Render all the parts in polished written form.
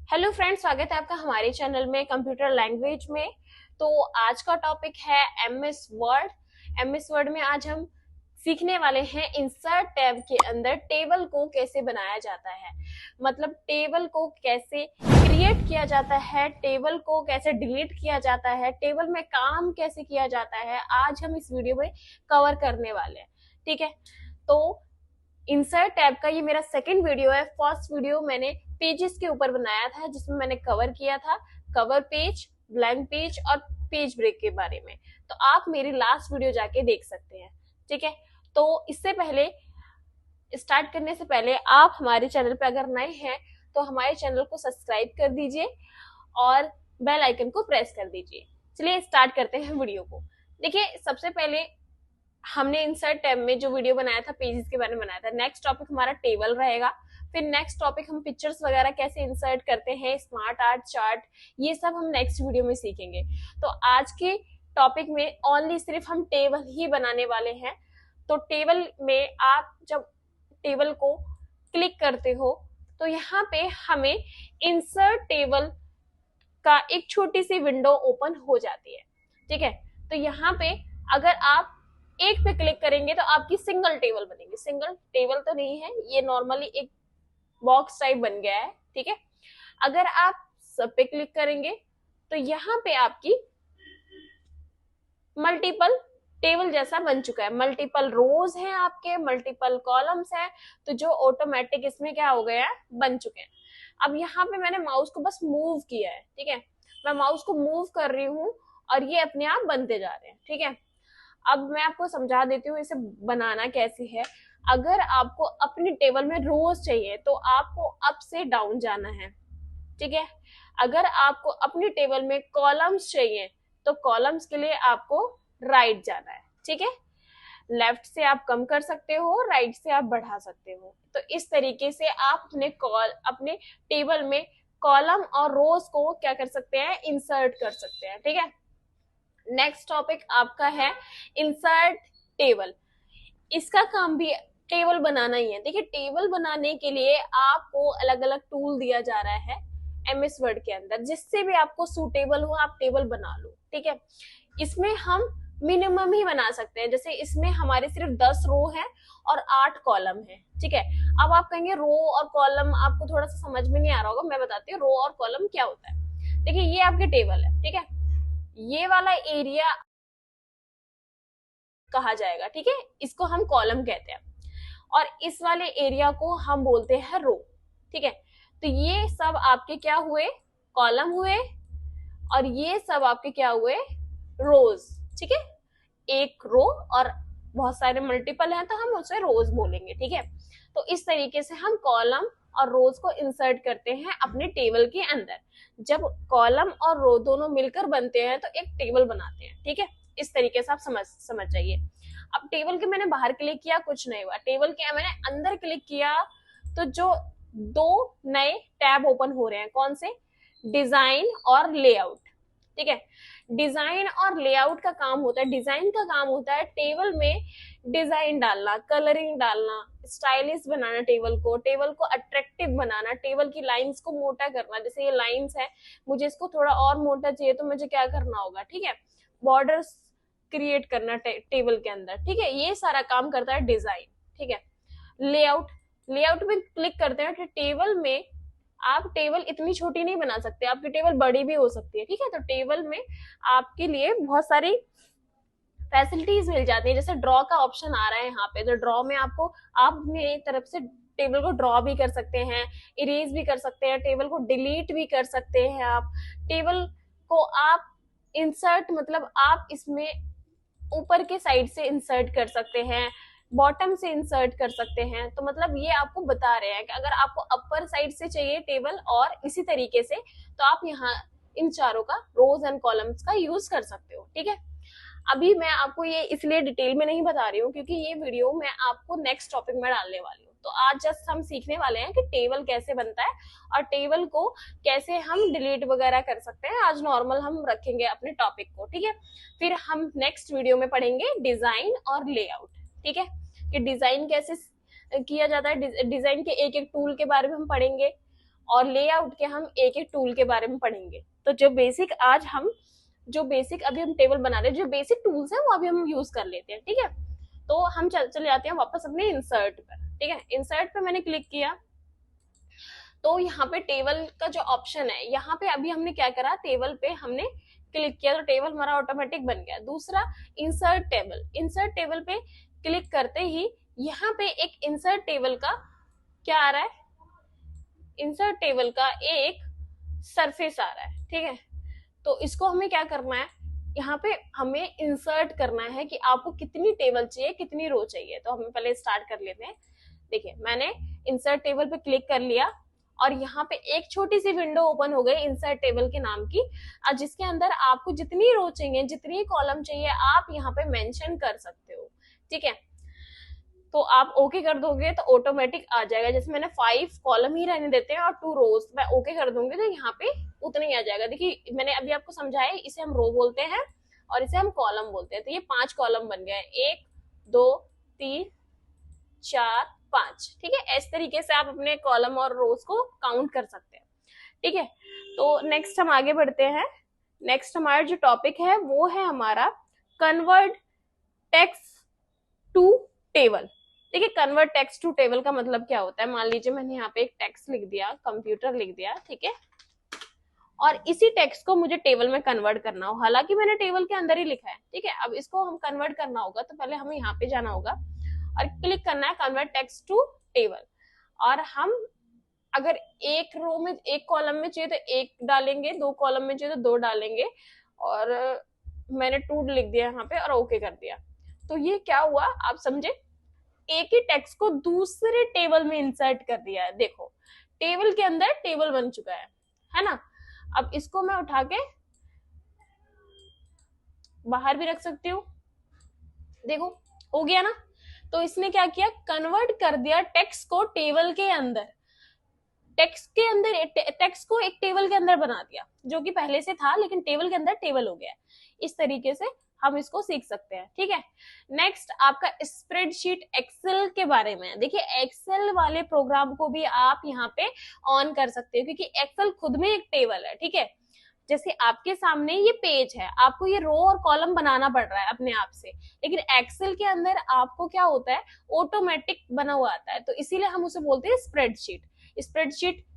Hello friends, स्वागत है आपका हमारे चैनल में कंप्यूटर लैंग्वेज में। तो आज का टॉपिक है एमएस वर्ड। एमएस वर्ड में आज हम सीखने वाले हैं इंसर्ट टैब के अंदर टेबल को कैसे बनाया जाता है, मतलब टेबल को कैसे क्रिएट किया जाता है, टेबल को कैसे डिलीट किया जाता है, टेबल में काम कैसे किया जाता है। आज हम इस वीडियो में कवर करने वाले हैं। ठीक है, तो इंसर्ट टैब का ये मेरा सेकंड वीडियो है। फर्स्ट वीडियो मैंने पेजेस के ऊपर बनाया था जिसमें मैंने कवर किया था कवर पेज, ब्लैंक पेज और पेज ब्रेक के बारे में। तो आप मेरी लास्ट वीडियो जाके देख सकते हैं। ठीक है, तो इससे पहले स्टार्ट करने से पहले आप हमारे चैनल पे अगर नए हैं तो हमारे चैनल को सब्सक्राइब कर दीजिए और बेल आइकन को प्रेस कर दीजिए। चलिए स्टार्ट करते हैं वीडियो को। देखिए, सबसे पहले हमने इंसर्ट टैब में जो वीडियो बनाया था पेजेस के बारे में बनाया था। नेक्स्ट टॉपिक हमारा टेबल रहेगा। फिर नेक्स्ट टॉपिक हम पिक्चर्स वगैरह कैसे इंसर्ट करते हैं, स्मार्ट आर्ट चार्ट, ये सब हम नेक्स्ट वीडियो में सीखेंगे। तो आज के टॉपिक में ओनली सिर्फ हम टेबल ही बनाने वाले हैं। तो टेबल में आप जब टेबल को क्लिक करते हो तो यहाँ पे हमें इंसर्ट टेबल का एक छोटी सी विंडो ओपन हो जाती है। ठीक है, तो यहाँ पे अगर आप एक पे क्लिक करेंगे तो आपकी सिंगल टेबल बनेगी। सिंगल टेबल तो नहीं है, ये नॉर्मली एक बॉक्स टाइप बन गया है। ठीक है, अगर आप सब पे क्लिक करेंगे तो यहाँ पे आपकी मल्टीपल टेबल जैसा बन चुका है। मल्टीपल रोज हैं आपके, मल्टीपल कॉलम्स हैं, तो जो ऑटोमेटिक इसमें क्या हो गया है, बन चुके हैं। अब यहाँ पे मैंने माउस को बस मूव किया है। ठीक है, मैं माउस को मूव कर रही हूँ और ये अपने आप बनते जा रहे हैं। ठीक है, अब मैं आपको समझा देती हूँ इसे बनाना कैसे है। अगर आपको अपनी टेबल में रोज चाहिए तो आपको अप से डाउन जाना है। ठीक है, अगर आपको अपनी टेबल में कॉलम्स चाहिए तो कॉलम्स के लिए आपको राइट जाना है। ठीक है, लेफ्ट से आप कम कर सकते हो, राइट से आप बढ़ा सकते हो। तो इस तरीके से आप अपने टेबल में कॉलम और रोज को क्या कर सकते हैं, इंसर्ट कर सकते हैं। ठीक है, नेक्स्ट टॉपिक आपका है इंसर्ट टेबल। इसका काम भी टेबल बनाना ही है। देखिए, टेबल बनाने के लिए आपको अलग अलग टूल दिया जा रहा है एमएस वर्ड के अंदर, जिससे भी आपको सूटेबल हो आप टेबल बना लो। ठीक है, इसमें हम मिनिमम ही बना सकते हैं। जैसे इसमें हमारे सिर्फ 10 रो है और 8 कॉलम है। ठीक है, अब आप कहेंगे रो और कॉलम आपको थोड़ा सा समझ में नहीं आ रहा होगा, मैं बताती हूँ रो और कॉलम क्या होता है। देखिए, ये आपके टेबल है। ठीक है, ये वाला एरिया कहा जाएगा। ठीक है, इसको हम कॉलम कहते हैं और इस वाले एरिया को हम बोलते हैं रो। ठीक है, तो ये सब आपके क्या हुए, कॉलम हुए, और ये सब आपके क्या हुए, रोज। ठीक है, एक रो और बहुत सारे मल्टीपल हैं तो हम उसे रोज बोलेंगे। ठीक है, तो इस तरीके से हम कॉलम और रोज को इंसर्ट करते हैं अपने टेबल के अंदर। जब कॉलम और रो दोनों मिलकर बनते हैं तो एक टेबल बनाते हैं। ठीक है, इस तरीके से आप समझ जाइए। अब टेबल के मैंने बाहर क्लिक किया, कुछ नहीं हुआ। टेबल के मैंने अंदर क्लिक किया तो जो दो नए टैब ओपन हो रहे हैं, कौन से, डिजाइन और लेआउट। ठीक है, डिजाइन और लेआउट का काम होता है, डिजाइन का काम होता है टेबल में डिजाइन डालना, कलरिंग डालना, स्टाइलिश बनाना, टेबल को अट्रैक्टिव बनाना, टेबल की लाइंस को मोटा करना। जैसे ये लाइंस है, मुझे इसको थोड़ा और मोटा चाहिए तो मुझे क्या करना होगा, ठीक है, बॉर्डर्स क्रिएट करना टेबल के अंदर। ठीक है, ये सारा काम करता है डिजाइन। ठीक है, लेआउट में क्लिक करते हैं तो टेबल में आप टेबल इतनी छोटी नहीं बना सकते, आपकी टेबल बड़ी भी हो सकती है। ठीक है, तो टेबल में आपके लिए बहुत सारी फैसिलिटीज मिल जाती है। जैसे ड्रॉ का ऑप्शन आ रहा है यहाँ पे, तो ड्रॉ में आपको आप अपनी तरफ से टेबल को ड्रॉ भी कर सकते हैं, इरेज भी कर सकते हैं, टेबल को डिलीट भी कर सकते हैं। आप टेबल को आप इंसर्ट, मतलब आप इसमें ऊपर के साइड से इंसर्ट कर सकते हैं, बॉटम से इंसर्ट कर सकते हैं। तो मतलब ये आपको बता रहे हैं कि अगर आपको अपर साइड से चाहिए टेबल और इसी तरीके से, तो आप यहाँ इन चारों का, रोज एंड कॉलम्स का यूज कर सकते हो। ठीक है, अभी मैं आपको ये इसलिए डिटेल में नहीं बता रही हूँ क्योंकि ये वीडियो मैं आपको नेक्स्ट टॉपिक में डालने वाली हूँ। तो आज जस्ट हम सीखने वाले हैं कि टेबल कैसे बनता है और टेबल को कैसे हम डिलीट वगैरह कर सकते हैं। आज नॉर्मल हम रखेंगे अपने टॉपिक को। ठीक है, फिर हम नेक्स्ट वीडियो में पढ़ेंगे डिजाइन और लेआउट। ठीक है, कि डिजाइन कैसे किया जाता है, डिजाइन के एक एक टूल के बारे में हम पढ़ेंगे और लेआउट के हम एक एक टूल के बारे में पढ़ेंगे। तो जो बेसिक अभी हम टेबल बना रहे हैं, जो बेसिक टूल्स हैं वो अभी हम यूज कर लेते हैं, ठीक है। तो हम चले जाते हैं वापस अपने इंसर्ट पर, ठीक है। इंसर्ट पे मैंने क्लिक किया तो यहाँ पे टेबल का जो ऑप्शन है, यहाँ पे अभी हमने क्या करा, टेबल पे हमने क्लिक किया तो टेबल हमारा ऑटोमेटिक बन गया। दूसरा इंसर्ट टेबल पे क्लिक करते ही यहाँ पे एक इंसर्ट टेबल का क्या आ रहा है, इंसर्ट टेबल का एक सरफेस आ रहा है, ठीक है। तो इसको हमें क्या करना है, यहाँ पे हमें इंसर्ट करना है कि आपको कितनी टेबल चाहिए, कितनी रो चाहिए। तो हम पहले स्टार्ट कर लेते हैं। देखिए मैंने इंसर्ट टेबल पे क्लिक कर लिया और यहाँ पे एक छोटी सी विंडो ओपन हो गई इंसर्ट टेबल के नाम की, जिसके अंदर आपको जितनी रो चाहिए, जितनी कॉलम चाहिए, आप यहाँ पे मेंशन कर सकते हो, ठीक है। तो आप ओके कर दोगे तो ऑटोमेटिक आ जाएगा। जैसे मैंने 5 कॉलम ही रहने देते हैं और 2 रोज, मैं ओके कर दूंगी तो यहाँ पे उतना ही आ जाएगा। देखिए मैंने अभी आपको समझाया, इसे हम रो बोलते हैं और इसे हम कॉलम बोलते हैं। तो ये 5 कॉलम बन गए, 1 2 3 4 5, ठीक है। इस तरीके से आप अपने कॉलम और रोज को काउंट कर सकते हैं, ठीक है। तो नेक्स्ट हम आगे बढ़ते हैं। नेक्स्ट हमारा जो टॉपिक है वो है हमारा कन्वर्ट टेक्स्ट टू टेबल। देखिए कन्वर्ट टेक्स्ट टू टेबल का मतलब क्या होता है। मान लीजिए मैंने यहाँ पे एक टेक्स्ट लिख दिया, कंप्यूटर लिख दिया, ठीक है, और इसी टेक्स्ट को मुझे टेबल में कन्वर्ट करना हो, हालांकि मैंने टेबल के अंदर ही लिखा है, ठीक है। अब इसको हम कन्वर्ट करना होगा तो पहले हमें यहाँ पे जाना होगा और क्लिक करना है कन्वर्ट टेक्स्ट टू टेबल। और हम अगर एक रो में, एक कॉलम में चाहिए तो 1 डालेंगे, 2 कॉलम में चाहिए तो 2 डालेंगे, और मैंने 2 लिख दिया यहाँ पे और ओके कर दिया। तो ये क्या हुआ आप समझे, एक ही टेक्स्ट को दूसरे टेबल में इंसर्ट कर दिया है। देखो टेबल के अंदर टेबल बन चुका है ना। अब इसको मैं उठा के बाहर भी रख सकती हूँ, देखो हो गया ना। तो इसने क्या किया, कन्वर्ट कर दिया टेक्स्ट को टेबल के अंदर, टेक्स्ट को एक टेबल के अंदर बना दिया, जो कि पहले से था लेकिन टेबल के अंदर टेबल हो गया। इस तरीके से हम इसको सीख सकते हैं, ठीक है। नेक्स्ट आपका स्प्रेडशीट एक्सेल के बारे में। देखिए एक्सेल वाले प्रोग्राम को भी आप यहाँ पे ऑन कर सकते हो, क्योंकि एक्सेल खुद में एक टेबल है, ठीक है। जैसे आपके सामने ये पेज है, आपको ये रो और कॉलम बनाना पड़ रहा है अपने आप से, लेकिन एक्सेल के अंदर आपको क्या होता है, ऑटोमेटिक बना हुआ आता है। तो इसीलिए हम उसे बोलते हैं स्प्रेडशीट।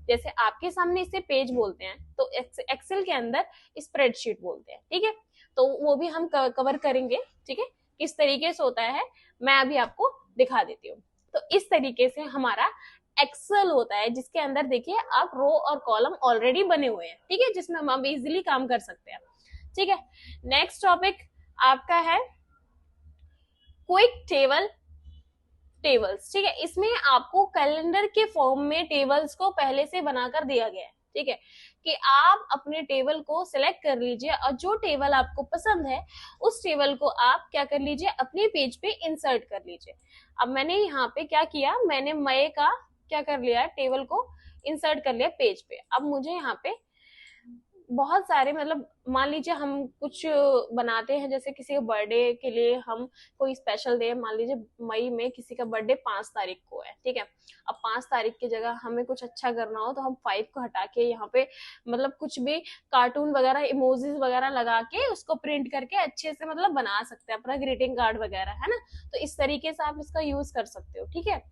जैसे आपके सामने इसे पेज बोलते हैं, तो एक्सेल के अंदर स्प्रेडशीट बोलते हैं, ठीक है। तो वो भी हम कवर करेंगे, ठीक है, किस तरीके से होता है मैं अभी आपको दिखा देती हूँ। तो इस तरीके से हमारा एक्सेल होता है, जिसके अंदर देखिए आप रो और कॉलम ऑलरेडी बने हुए हैं, ठीक है, जिसमें हम इजिली काम कर सकते हैं, ठीक है। नेक्स्ट टॉपिक आपका है क्विक टेबल्स, ठीक है। इसमें आपको कैलेंडर के फॉर्म में टेबल्स को पहले से बनाकर दिया गया है, ठीक है, कि आप अपने टेबल को सिलेक्ट कर लीजिए और जो टेबल आपको पसंद है उस टेबल को आप क्या कर लीजिए, अपने पेज पे इंसर्ट कर लीजिए। अब मैंने यहाँ पे क्या किया, मैंने मई का क्या कर लिया, टेबल को इंसर्ट कर लिया पेज पे। अब मुझे यहाँ पे बहुत सारे, मतलब मान लीजिए हम कुछ बनाते हैं, जैसे किसी के बर्थडे के लिए हम कोई स्पेशल डे, मान लीजिए मई में किसी का बर्थडे 5 तारीख को है, ठीक है। अब 5 तारीख की जगह हमें कुछ अच्छा करना हो तो हम 5 को हटा के यहाँ पे मतलब कुछ भी कार्टून वगैरह, इमोजीज वगैरह लगा के उसको प्रिंट करके अच्छे से मतलब बना सकते हैं अपना ग्रीटिंग कार्ड वगैरह, है ना। तो इस तरीके से आप इसका यूज कर सकते हो, ठीक है।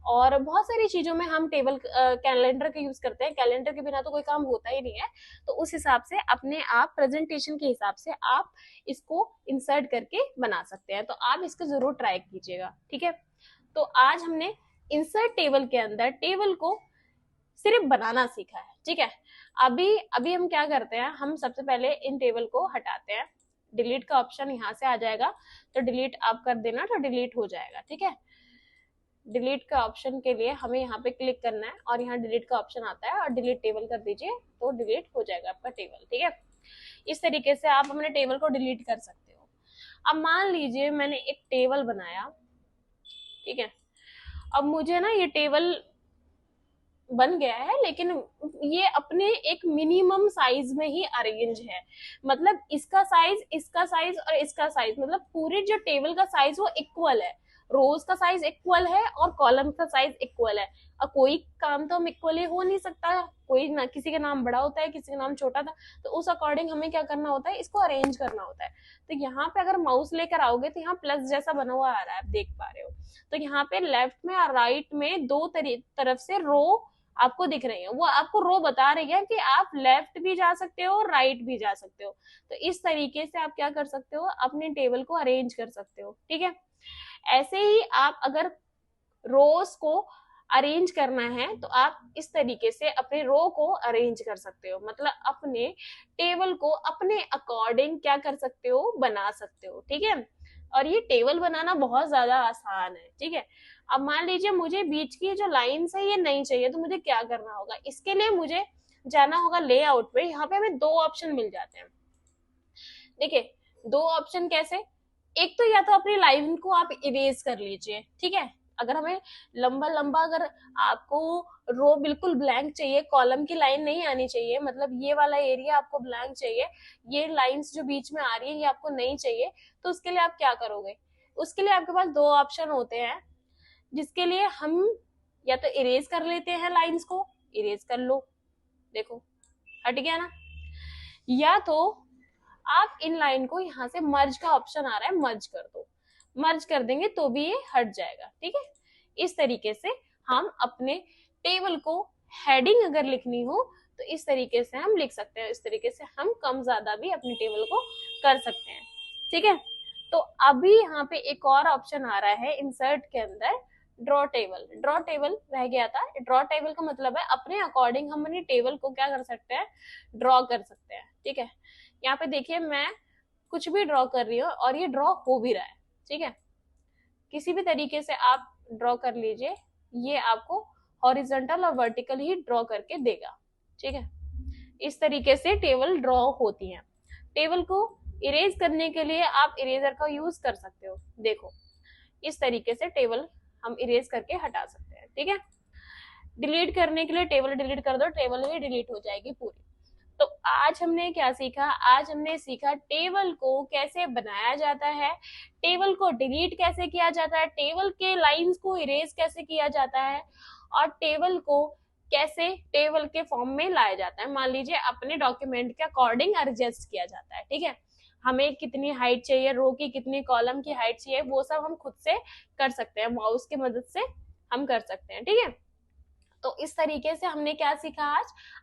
और बहुत सारी चीजों में हम टेबल कैलेंडर का यूज करते हैं, कैलेंडर के बिना तो कोई काम होता ही नहीं है। तो उस हिसाब से अपने आप प्रेजेंटेशन के हिसाब से आप इसको इंसर्ट करके बना सकते हैं। तो आप इसको जरूर ट्राई कीजिएगा, ठीक है। तो आज हमने इंसर्ट टेबल के अंदर टेबल को सिर्फ बनाना सीखा है, ठीक है। अभी हम क्या करते हैं, हम सबसे पहले इन टेबल को हटाते हैं। डिलीट का ऑप्शन यहाँ से आ जाएगा, तो डिलीट आप कर देना तो डिलीट हो जाएगा, ठीक है। डिलीट का ऑप्शन के लिए हमें यहाँ पे क्लिक करना है और यहाँ डिलीट का ऑप्शन आता है और डिलीट टेबल कर दीजिए तो डिलीट हो जाएगा आपका टेबल, ठीक है। इस तरीके से आप अपने टेबल को डिलीट कर सकते हो। अब मान लीजिए मैंने एक टेबल बनाया, ठीक है। अब मुझे ना ये टेबल बन गया है, लेकिन ये अपने एक मिनिमम साइज में ही अरेंज है, मतलब इसका साइज और इसका साइज, मतलब पूरे जो टेबल का साइज वो इक्वल है, रोज का साइज इक्वल है और कॉलम का साइज इक्वल है। और कोई काम तो हम इक्वली हो नहीं सकता, कोई ना, किसी का नाम बड़ा होता है, किसी का नाम छोटा था, तो उस अकॉर्डिंग हमें क्या करना होता है, इसको अरेंज करना होता है। तो यहाँ पे अगर माउस लेकर आओगे तो यहाँ प्लस जैसा बना हुआ आ रहा है, आप देख पा रहे हो। तो यहाँ पे लेफ्ट में और राइट में दो तरफ से रो आपको दिख रही है, वो आपको रो बता रही है कि आप लेफ्ट भी जा सकते हो और राइट भी जा सकते हो। तो इस तरीके से आप क्या कर सकते हो, अपने टेबल को अरेंज कर सकते हो, ठीक है। ऐसे ही आप अगर रोज को अरेंज करना है तो आप इस तरीके से अपने रो को अरेंज कर सकते हो, मतलब अपने टेबल को अपने अकॉर्डिंग क्या कर सकते हो, बना सकते हो, ठीक है। और ये टेबल बनाना बहुत ज्यादा आसान है, ठीक है। अब मान लीजिए मुझे बीच की जो लाइन्स है ये नहीं चाहिए, तो मुझे क्या करना होगा, इसके लिए मुझे जाना होगा लेआउट पे। यहाँ पे हमें दो ऑप्शन मिल जाते हैं, देखिए दो ऑप्शन कैसे, एक तो या तो अपनी लाइन को आप इरेज कर लीजिए, ठीक है। अगर हमें लंबा लंबा, अगर आपको रो बिल्कुल ब्लैंक चाहिए, कॉलम की लाइन नहीं आनी चाहिए, मतलब ये वाला एरिया आपको ब्लैंक चाहिए, ये लाइंस जो बीच में आ रही है ये आपको नहीं चाहिए, तो उसके लिए आप क्या करोगे, उसके लिए आपके पास दो ऑप्शन होते हैं, जिसके लिए हम या तो इरेज कर लेते हैं लाइंस को, इरेज कर लो, देखो हट गया ना, या तो आप इन लाइन को यहाँ से मर्ज का ऑप्शन आ रहा है, मर्ज कर दो, मर्ज कर देंगे तो भी ये हट जाएगा, ठीक है। इस तरीके से हम अपने टेबल को हेडिंग अगर लिखनी हो तो इस तरीके से हम लिख सकते हैं, इस तरीके से हम कम ज्यादा भी अपने टेबल को कर सकते हैं, ठीक है। तो अभी यहाँ पे एक और ऑप्शन आ रहा है इंसर्ट के अंदर, ड्रॉ टेबल। ड्रॉ टेबल रह गया था, ड्रॉ टेबल का मतलब है अपने अकॉर्डिंग हम अपनी टेबल को क्या कर सकते हैं, ड्रॉ कर सकते हैं, ठीक है। यहाँ पे देखिए मैं कुछ भी ड्रॉ कर रही हूँ और ये ड्रॉ हो भी रहा है, ठीक है। किसी भी तरीके से आप ड्रॉ कर लीजिए, ये आपको हॉरिजॉन्टल और वर्टिकल ही ड्रॉ करके देगा, ठीक है। इस तरीके से टेबल ड्रॉ होती है। टेबल को इरेज करने के लिए आप इरेजर का यूज कर सकते हो, देखो इस तरीके से टेबल हम इरेज करके हटा सकते हैं, ठीक है। डिलीट करने के लिए टेबल डिलीट कर दो, टेबल भी डिलीट हो जाएगी पूरी। तो आज हमने क्या सीखा, आज हमने सीखा टेबल को कैसे बनाया जाता है, टेबल को डिलीट कैसे किया जाता है, टेबल के लाइंस को इरेज कैसे किया जाता है, और टेबल को कैसे टेबल के फॉर्म में लाया जाता है, मान लीजिए अपने डॉक्यूमेंट के अकॉर्डिंग एडजस्ट किया जाता है, ठीक है। हमें कितनी हाइट चाहिए, रो की कितनी, कॉलम की हाइट चाहिए, वो सब हम खुद से कर सकते हैं, माउस की मदद से हम कर सकते हैं, ठीक है। तो इस तरीके से हमने क्या सीखा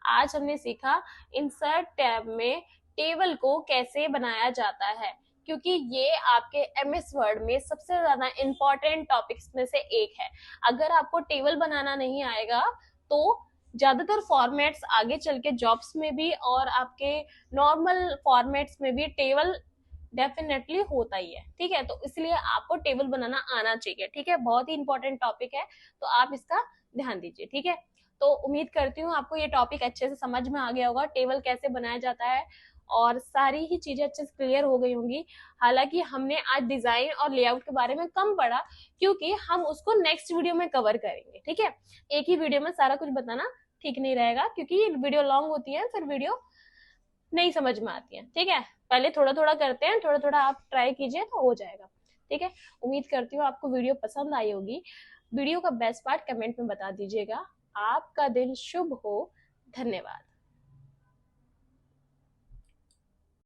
आज हमने सीखा इंसर्ट टैब में टेबल को कैसे बनाया जाता है, क्योंकि ये आपके एमएस वर्ड में सबसे ज्यादा इंपॉर्टेंट टॉपिक्स में से एक है। अगर आपको टेबल बनाना नहीं आएगा तो ज्यादातर फॉर्मेट्स आगे चल के जॉब्स में भी और आपके नॉर्मल फॉर्मेट्स में भी टेबल डेफिनेटली होता ही है, ठीक है। तो इसलिए आपको टेबल बनाना आना चाहिए, ठीक है, बहुत ही इंपॉर्टेंट टॉपिक है, तो आप इसका ध्यान दीजिए, ठीक है। तो उम्मीद करती हूँ आपको ये टॉपिक अच्छे से समझ में आ गया होगा, टेबल कैसे बनाया जाता है, और सारी ही चीजें अच्छे से क्लियर हो गई होंगी। हालांकि हमने आज डिजाइन और लेआउट के बारे में कम पढ़ा, क्योंकि हम उसको नेक्स्ट वीडियो में कवर करेंगे, ठीक है। एक ही वीडियो में सारा कुछ बताना ठीक नहीं रहेगा, क्योंकि वीडियो लॉन्ग होती है, फिर वीडियो नहीं समझ में आती है, ठीक है। पहले थोड़ा थोड़ा करते हैं, थोड़ा थोड़ा आप ट्राई कीजिए तो हो जाएगा, ठीक है। उम्मीद करती हूँ आपको वीडियो पसंद आई होगी। वीडियो का बेस्ट पार्ट कमेंट में बता दीजिएगा। आपका दिन शुभ हो, धन्यवाद।